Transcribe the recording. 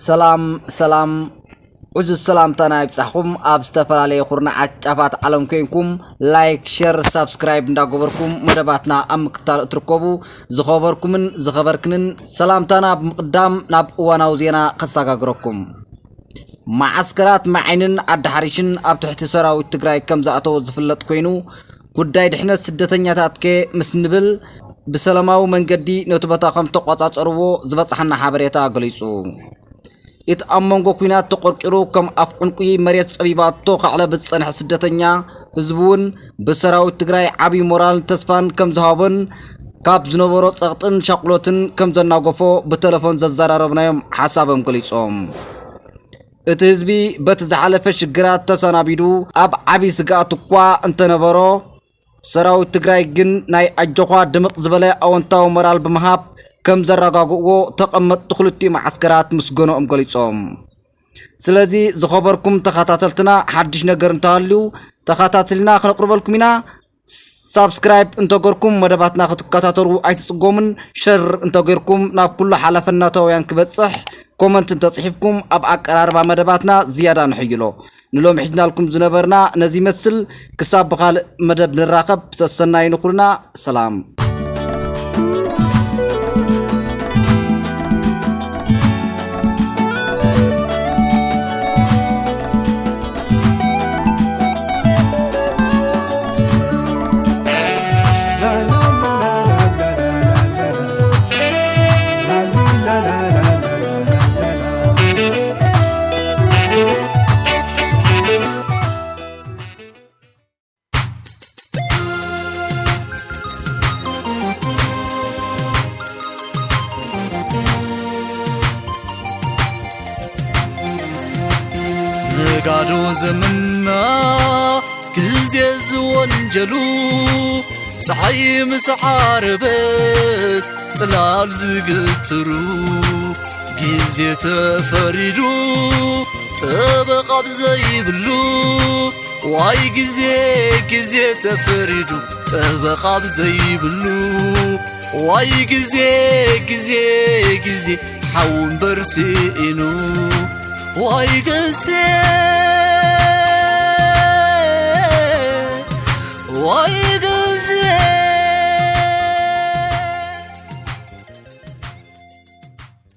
سلام عزو السلام تانا يبصحكم اب استفالالي خورنا عجافات عالم كينكم لايك شير سبسكرايب نداغبركم مدباتنا امكتال اتركبو زخبركمن زخبركنن سلام تانا بمقدام ناب اواناو زينا خساغاغركم مዓስከራት ዓይንን ዓዲሓርሽን ኣብ ትሕቲ ሰራዊት ትግራይ ከም ዝኣተው ዝፍለጥ ኮይኑ ጉዳይ ድሕነት ስደተኛታት ምስ ንብል ብሰላማዊ መንገዲ ነቲ ቦታ ከም ተቆጻጸርዎ ዝበጽሐና ሓበሬታ ገሊጹ እቲ ኣብ መንጎ ኩናት ተቆርቂሩ ከም ኣፍ ቁንቁይ መሬት ጸቢባቶ ካዕለ ብጽንሕ ስደተኛ ህዝቡን ብሰራዊት ትግራይ ዓቢ ሞራል ተስፋን ከም ዝሃቦን ካብ ዝነበሮ ጸቕጥን ሻቅሎትን ከም ዘናገፎ ብቴሌፎን ዘዘራረብናዮም ሓሳቦም ገሊጾም እቲ ህዝቢ በት ዝሓለፈ ሽግራት ተሰናቢዱ ኣብ ዓቢ ስጋት እኳ እንተነበሮ ሰራዊት ትግራይ ግን ናይ ኣጆኻ ድምቕ ዝበለ ኣወንታዊ ሞራል ብምሃብ ከም ዘረጋግዎ ተቐመጡ ክልቲኡ መዓስከራት ምስገኖም ገሊጾም ስለዚ ዝኸበርኩም ተኸታተልትና ሓድሽ ነገር እንተሃልዩ ተኸታተልና ክነቅርበልኩም ኢና سبسكرايب انتظركم مدباتنا خطكاتاترو ايتسقومن شر انتظركم ناب كل حلفناتو ينكبصح كومنت انتصحفكم اب اقراربا مدباتنا زياده نحيلو نلوم حجنا لكم زنبرنا نزي مسل كساب بخال مدب نراقب تسناي نقولنا سلام ጋዶ ዘመና ግዜ ዝወንጀሉ ፀሐይ ምስዓረበት ጽላል ዝግትሩ ግዜ ተፈሪዱ ጠበቃብ ዘይብሉ ዋይ ግዜ ተፈሪዱ ጠበቃብ ዘይብሉ ዋይ ግዜ ሓውን በርሲኢኑ واي قسي